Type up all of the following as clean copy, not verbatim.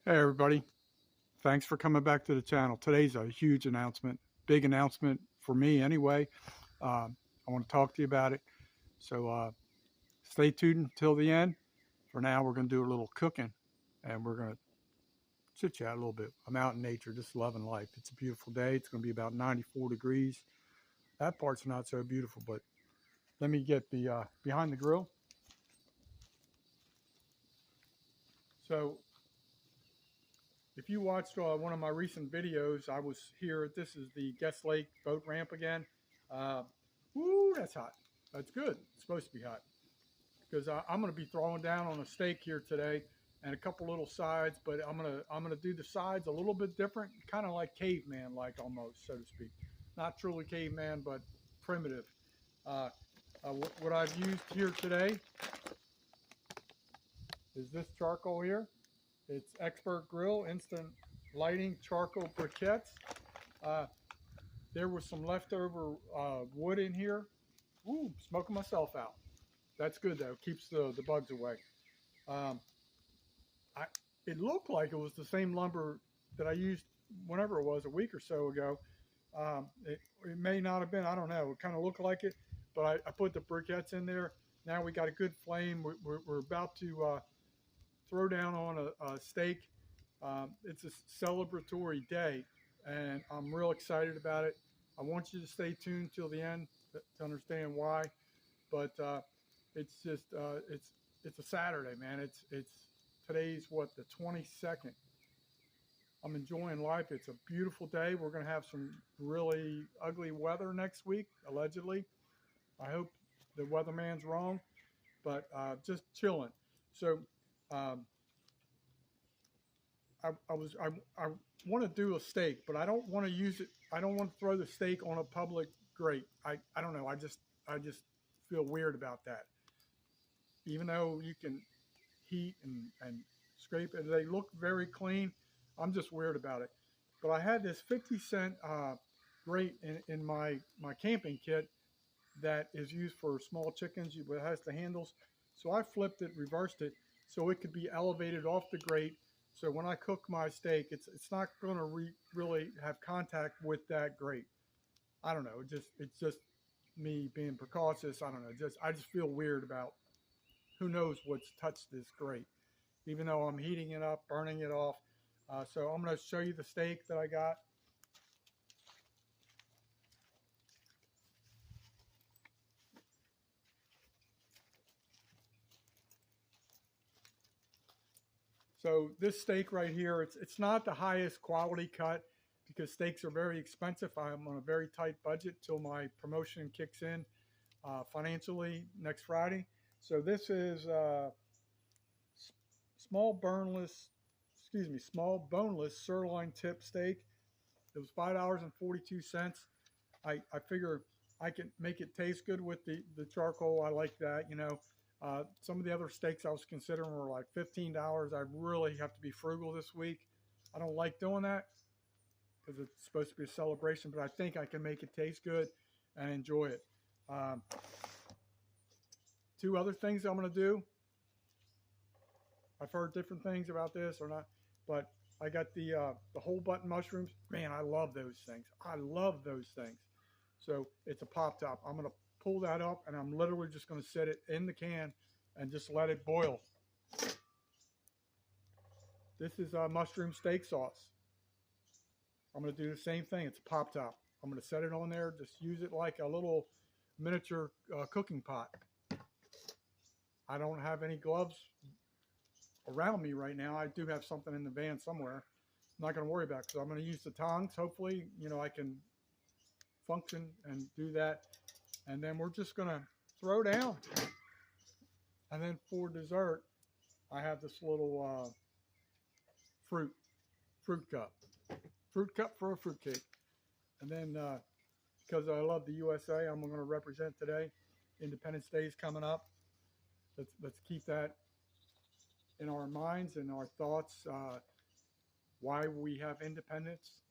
Hey everybody, thanks for coming back to the channel. Today's a huge announcement, big announcement for me anyway. I want to talk to you about it. So stay tuned until the end. For now, we're going to do a little cooking and we're going to chit chat a little bit. I'm out in nature, just loving life. It's a beautiful day. It's going to be about 94 degrees. That part's not so beautiful, but let me get behind the grill. So if you watched one of my recent videos, I was here. This is the Guest Lake boat ramp again. Uh, Woo, that's hot. That's good. It's supposed to be hot because I'm going to be throwing down on a steak here today and a couple little sides. But I'm gonna do the sides a little bit different, kind of like caveman, like almost, so to speak. Not truly caveman, but primitive. Uh, what I've used here today is this charcoal here. It's Expert Grill Instant Lighting Charcoal Briquettes. Uh, there was some leftover wood in here. Ooh, smoking myself out. That's good though. Keeps the bugs away. Um, I it looked like it was the same lumber that I used whenever it was a week or so ago. It may not have been. I don't know. It kind of looked like it, but I put the briquettes in there. Now we got a good flame. We're about to throw down on a steak. It's a celebratory day, and I'm real excited about it. I want you to stay tuned till the end to understand why. But it's just it's a Saturday, man. It's today's what, the 22nd. I'm enjoying life. It's a beautiful day. We're gonna have some really ugly weather next week, allegedly. I hope the weatherman's wrong, but just chilling. So um, I want to do a steak, but I don't want to use it. I don't want to throw the steak on a public grate. I don't know. I just feel weird about that. Even though you can heat and scrape it, they look very clean. I'm just weird about it. But I had this 50-cent grate in my camping kit that is used for small chickens. It has the handles. So I flipped it, reversed it, so it could be elevated off the grate. So when I cook my steak, it's not going to really have contact with that grate. I don't know. It's just me being precautious. I don't know. I just feel weird about who knows what's touched this grate, even though I'm heating it up, burning it off. So I'm going to show you the steak that I got. So this steak right here, it's not the highest quality cut because steaks are very expensive. I'm on a very tight budget till my promotion kicks in financially next Friday. So this is small boneless sirloin tip steak. It was $5.42. I figure I can make it taste good with the charcoal. I like that, you know. Some of the other steaks I was considering were like $15. I really have to be frugal this week. I don't like doing that because it's supposed to be a celebration, but I think I can make it taste good and enjoy it. Um, Two other things I'm going to do. I've heard different things about this or not, but I got the whole button mushrooms. Man, I love those things. I love those things. So it's a pop top. I'm going to pull that up and I'm literally just going to set it in the can and just let it boil. This is mushroom steak sauce. I'm going to do the same thing. It's a pop top. I'm going to set it on there. Just use it like a little miniature cooking pot. I don't have any gloves around me right now. I do have something in the van somewhere. I'm not going to worry about it because I'm going to use the tongs. Hopefully, you know, I can function and do that. And then we're just going to throw down. And then for dessert, I have this little fruit cup. Fruit cup for a fruit cake. And then because I love the USA, I'm going to represent today. Independence Day is coming up. Let's keep that in our minds and our thoughts. Why we have independence.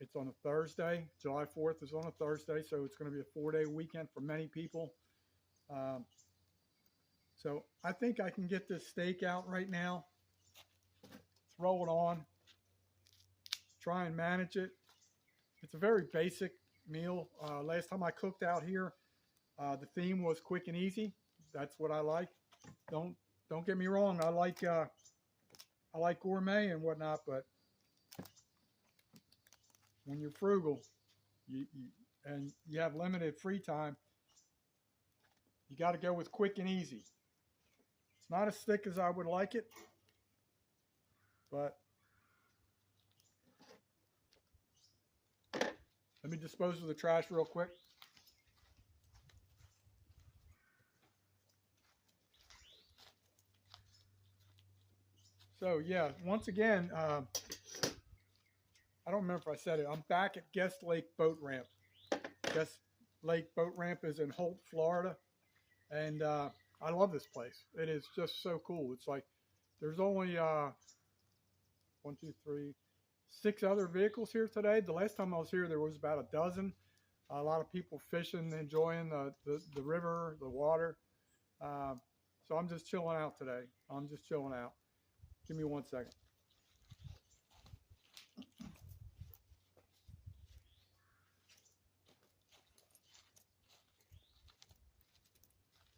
It's on a Thursday. July 4th is on a Thursday, so it's going to be a 4-day weekend for many people. So I think I can get this steak out right now. throw it on, try and manage it. It's a very basic meal. Last time I cooked out here, the theme was quick and easy. That's what I like. Don't get me wrong. I like gourmet and whatnot, but when you're frugal, and you have limited free time, you got to go with quick and easy. It's not as thick as I would like it, but let me dispose of the trash real quick. So yeah, once again, I don't remember if I said it. I'm back at Guest Lake Boat Ramp. Guest Lake Boat Ramp is in Holt, Florida, and I love this place. It is just so cool. It's like there's only 6 other vehicles here today. The last time I was here, there was about a dozen. A lot of people fishing, enjoying the river, the water. So I'm just chilling out today. I'm just chilling out. Give me 1 second.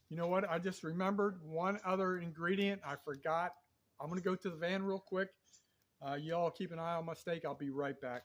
You know what? I just remembered one other ingredient I forgot. I'm going to go to the van real quick. Y'all keep an eye on my steak. I'll be right back.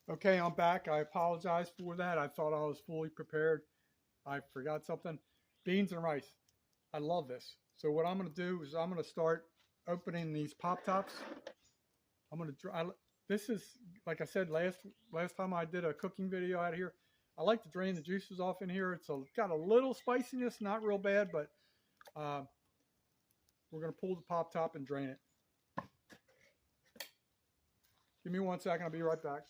Okay, I'm back. I apologize for that. I thought I was fully prepared. I forgot something. Beans and rice. I love this. So what I'm going to do is I'm going to start opening these pop tops. I'm going to this is, like I said last time I did a cooking video out here. I like to drain the juices off in here. It's got a little spiciness, not real bad, but we're going to pull the pop top and drain it. Give me 1 second. I'll be right back.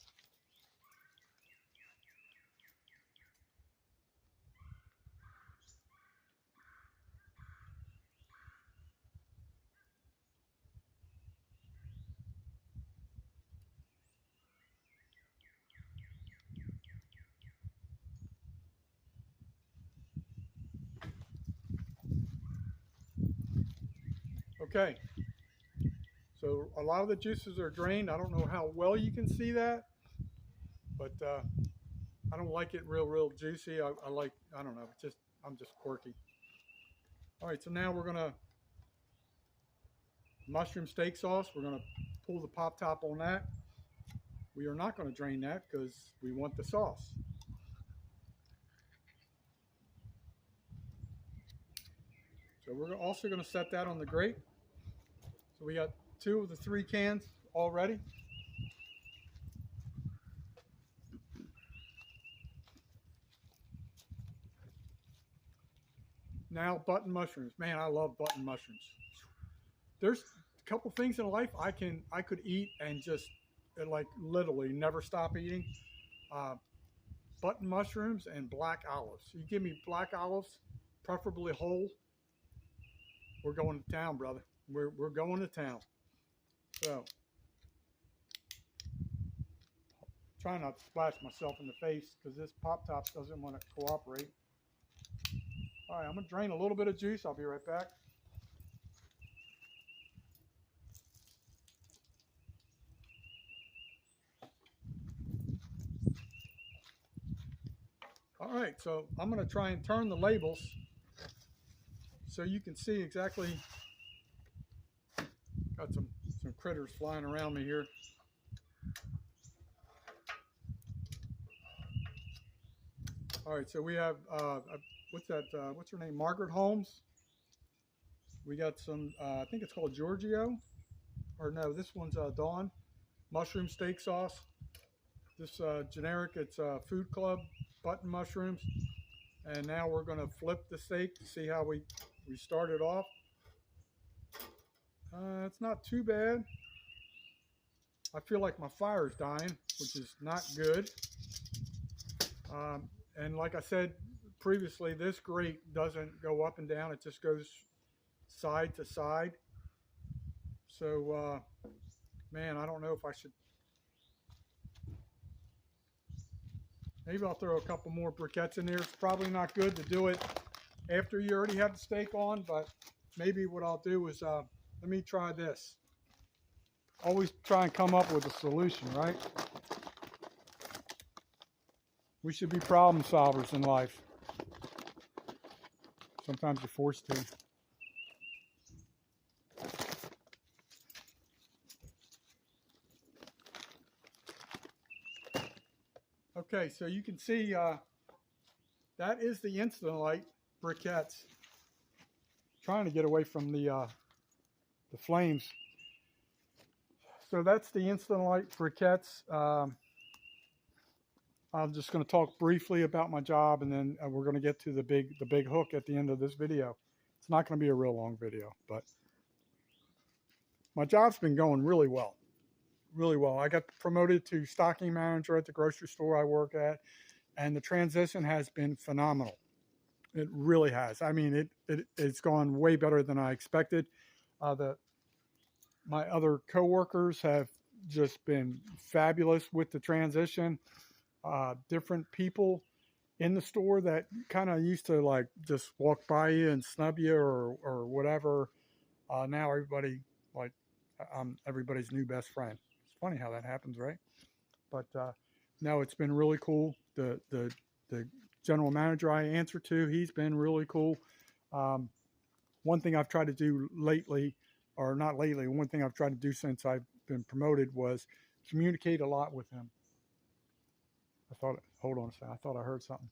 Okay, so a lot of the juices are drained. I don't know how well you can see that, but I don't like it real juicy. I don't know, I'm just quirky. All right, so now we're gonna mushroom steak sauce. We're gonna pull the pop top on that. We are not gonna drain that because we want the sauce. So we're also gonna set that on the grate. So we got 2 of the 3 cans all ready. Now button mushrooms. Man, I love button mushrooms. There's a couple things in life I could eat and just like literally never stop eating. Button mushrooms and black olives. You give me black olives, preferably whole. We're going to town, brother. We're going to town. So, try not to splash myself in the face because this pop top doesn't want to cooperate. All right, I'm gonna drain a little bit of juice. I'll be right back. All right, so I'm going to try and turn the labels so you can see exactly. Got some critters flying around me here. All right, so we have what's that? What's her name? Margaret Holmes. We got some. I think it's called Giorgio, or no, this one's Dawn. Mushroom steak sauce. This generic, it's Food Club button mushrooms. And now we're going to flip the steak to see how we started off. It's not too bad. I feel like my fire is dying, which is not good. And like I said previously, this grate doesn't go up and down. It just goes side to side. So, man, I don't know if I should. Maybe I'll throw a couple more briquettes in there. It's probably not good to do it after you already have the steak on, but maybe what I'll do is, let me try this. Always try and come up with a solution, right? We should be problem solvers in life. Sometimes you're forced to. Okay, so you can see that is the Instant Light briquettes. Trying to get away from the flames. So that's the Instant Light briquettes. I'm just going to talk briefly about my job, and then we're going to get to the big hook at the end of this video. It's not going to be a real long video, but my job's been going really well. Really well. I got promoted to stocking manager at the grocery store I work at, and the transition has been phenomenal. It really has. I mean, it's gone way better than I expected. My other coworkers have just been fabulous with the transition. Different people in the store that kind of used to like just walk by you and snub you or whatever. Now everybody, like, I'm everybody's new best friend. It's funny how that happens, right? But no, it's been really cool. The general manager I answer to, he's been really cool. One thing I've tried to do lately, or not lately, one thing I've tried to do since I've been promoted was communicate a lot with him. Hold on a second, I thought I heard something.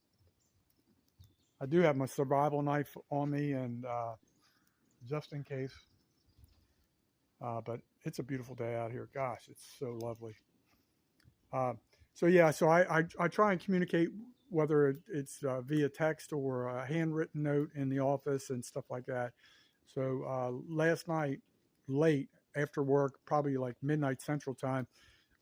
I do have my survival knife on me, and just in case. But it's a beautiful day out here. Gosh, it's so lovely. So yeah, so I try and communicate, whether it's via text or a handwritten note in the office and stuff like that. So last night, late after work, probably like midnight Central Time,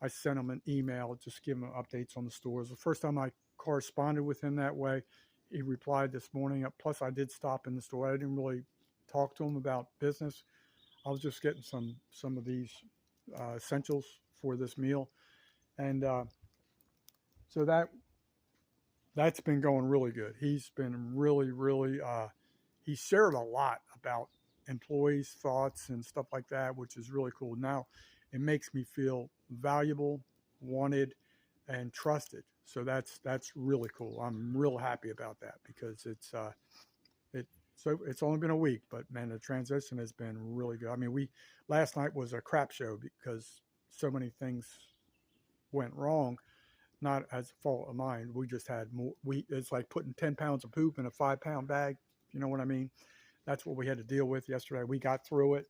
I sent him an email, just giving him updates on the stores. The first time I corresponded with him that way. He replied this morning. Plus, I did stop in the store. I didn't really talk to him about business. I was just getting some of these essentials for this meal, and so that's been going really good. He's been really he shared a lot about employees' thoughts and stuff like that, which is really cool. Now it makes me feel valuable, wanted, and trusted. So that's really cool. I'm real happy about that, because it's only been a week, but man, the transition has been really good. I mean, last night was a crap show because so many things went wrong, not as a fault of mine. We just had more. It's like putting 10 pounds of poop in a 5-pound bag. You know what I mean? That's what we had to deal with yesterday. We got through it.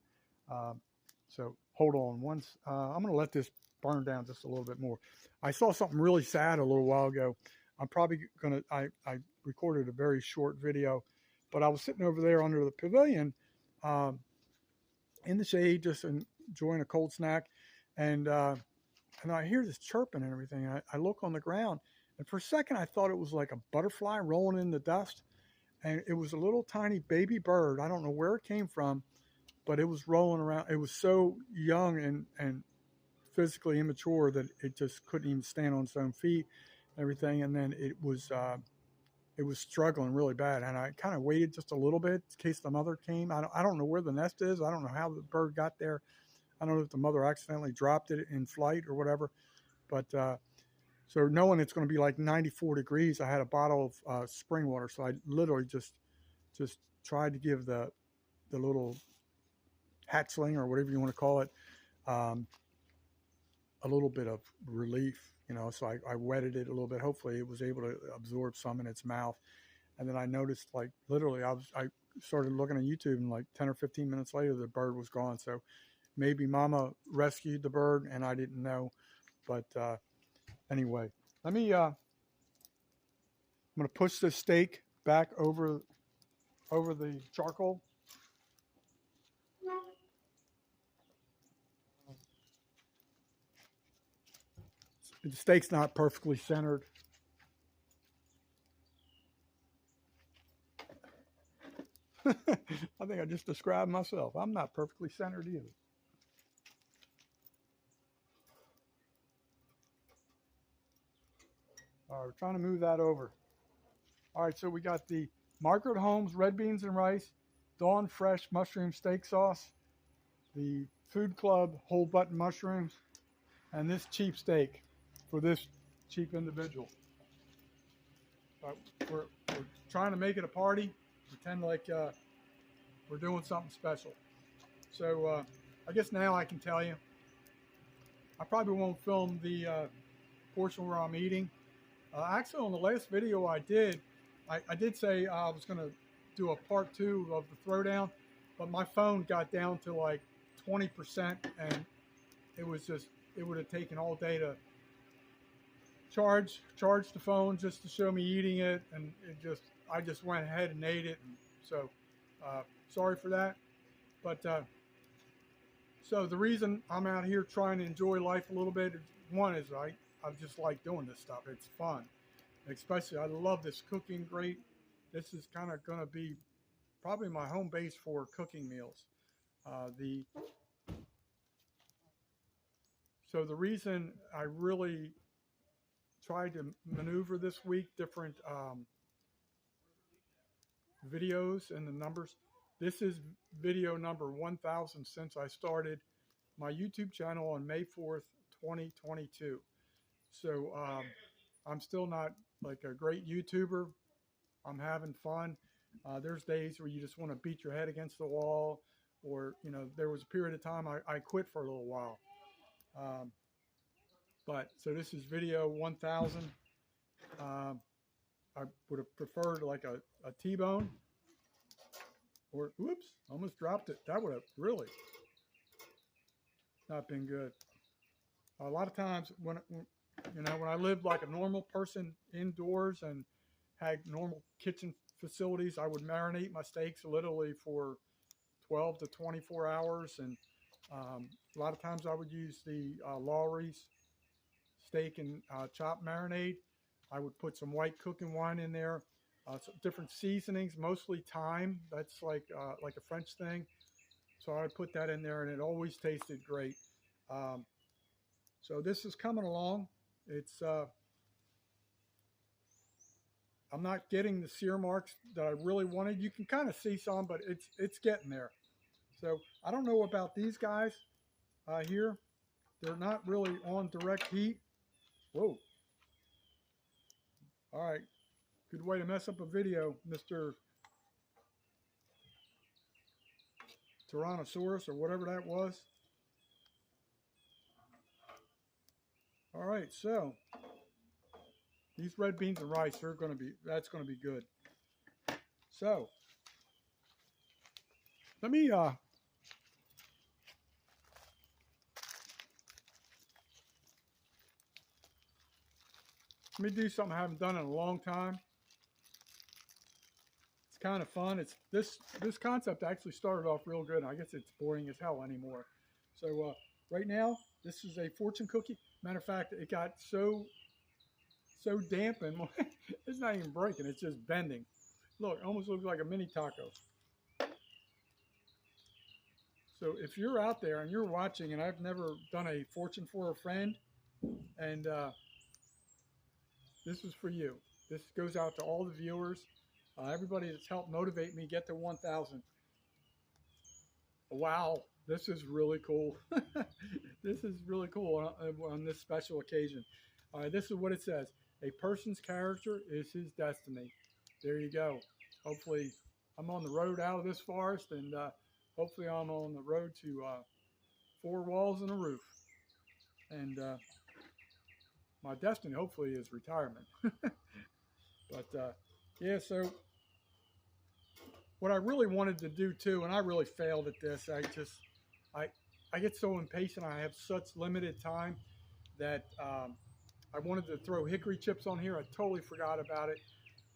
So hold on. I'm going to let this burn down just a little bit more. I saw something really sad a little while ago. I'm probably going to, I recorded a very short video, but I was sitting over there under the pavilion in the shade, just enjoying a cold snack. And I hear this chirping and everything. I look on the ground, and for a second I thought it was like a butterfly rolling in the dust. And it was a little tiny baby bird. I don't know where it came from, but it was rolling around. It was so young and physically immature that it just couldn't even stand on its own feet and everything. And then it was struggling really bad. And I kind of waited just a little bit in case the mother came. I don't know where the nest is. I don't know how the bird got there. I don't know if the mother accidentally dropped it in flight or whatever. But So knowing it's going to be like 94 degrees, I had a bottle of spring water. So I literally just tried to give the little hatchling or whatever you want to call it um, a little bit of relief, you know. So I wetted it a little bit. Hopefully, it was able to absorb some in its mouth. And then I noticed, like literally, I started looking at YouTube, and like 10 or 15 minutes later, the bird was gone. So maybe Mama rescued the bird, and I didn't know. But anyway, let me. I'm going to push this steak back over the charcoal. The steak's not perfectly centered. I think I just described myself. I'm not perfectly centered either. All right, we're trying to move that over. All right, so we got the Margaret Holmes red beans and rice, Dawn Fresh mushroom steak sauce, the Food Club whole button mushrooms, and this cheap steak for this cheap individual. We're trying to make it a party, pretend like we're doing something special. So I guess now I can tell you. I probably won't film the portion where I'm eating. Actually, on the last video I did say I was going to do a part 2 of the throwdown, but my phone got down to like 20%, and it would have taken all day to charge the phone just to show me eating it, and I just went ahead and ate it. And so sorry for that, but so the reason I'm out here trying to enjoy life a little bit, one is I just like doing this stuff. It's fun. Especially, I love this cooking grate. This is kind of going to be probably my home base for cooking meals. So the reason I really tried to maneuver this week different videos and the numbers. This is video number 1000 since I started my YouTube channel on May 4th, 2022. So I'm still not like a great YouTuber. I'm having fun. There's days where you just want to beat your head against the wall, or, you know, there was a period of time I quit for a little while. But so this is video 1000. I would have preferred like a T-bone, or whoops, almost dropped it. That would have really not been good. A lot of times when I lived like a normal person indoors and had normal kitchen facilities, I would marinate my steaks literally for 12 to 24 hours. And a lot of times I would use the Lawry's steak and chop marinade. I would put some white cooking wine in there, some different seasonings, mostly thyme. That's like a French thing. So I would put that in there, and it always tasted great. So this is coming along. It's I'm not getting the sear marks that I really wanted. You can kind of see some, but it's getting there. So I don't know about these guys here. They're not really on direct heat. Whoa. All right. Good way to mess up a video, Mr. Tyrannosaurus or whatever that was. All right, so these red beans and rice are that's going to be good. So let me do something I haven't done in a long time. It's kind of fun. It's this concept actually started off real good. I guess it's boring as hell anymore. So right now, this is a fortune cookie. Matter of fact, it got so dampened, it's not even breaking. It's just bending. Look, it almost looks like a mini taco. So if you're out there and you're watching, and I've never done a fortune for a friend, and this is for you. This goes out to all the viewers, everybody that's helped motivate me get to 1,000. Wow, this is really cool. This is really cool on this special occasion. This is what it says. A person's character is his destiny. There you go. Hopefully, I'm on the road out of this forest, and hopefully I'm on the road to 4 walls and a roof. And my destiny, hopefully, is retirement. But yeah, so what I really wanted to do too, and I really failed at this. I get so impatient. I have such limited time that I wanted to throw hickory chips on here. I totally forgot about it.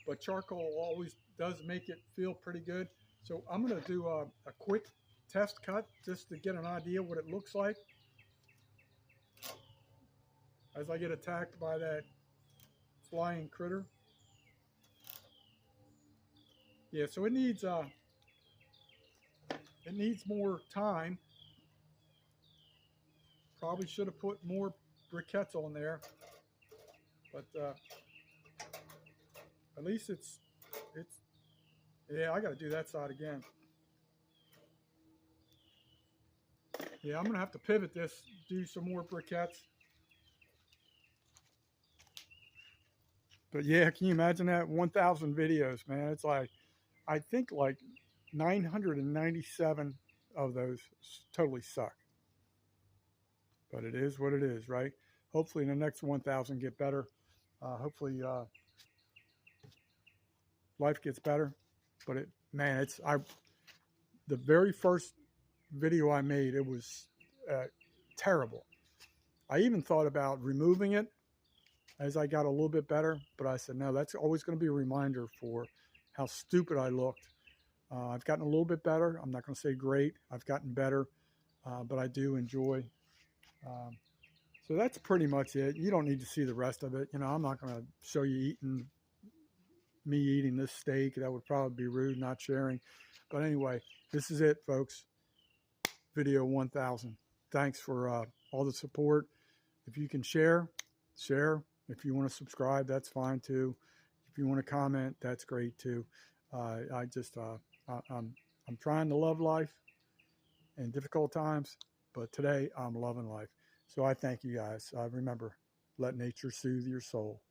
But charcoal always does make it feel pretty good. So I'm going to do a quick test cut just to get an idea what it looks like as I get attacked by that flying critter. Yeah, so it needs more time. Probably should have put more briquettes on there, but at least it's yeah, I got to do that side again. Yeah, I'm gonna have to pivot this, do some more briquettes. But yeah, can you imagine that? 1,000 videos, man. It's like, I think like 997 of those totally suck. But it is what it is, right? Hopefully the next 1,000 get better. Hopefully life gets better. But the very first video I made, it was terrible. I even thought about removing it as I got a little bit better, but I said, no, that's always going to be a reminder for how stupid I looked. I've gotten a little bit better. I'm not going to say great. I've gotten better, but I do enjoy. So that's pretty much it. You don't need to see the rest of it. You know, I'm not going to show you me eating this steak. That would probably be rude, not sharing. But anyway, this is it, folks. Video 1,000. Thanks for all the support. If you can share. If you want to subscribe, that's fine too. If you want to comment, that's great too. I'm trying to love life in difficult times, but today I'm loving life. So I thank you guys. Remember, let nature soothe your soul.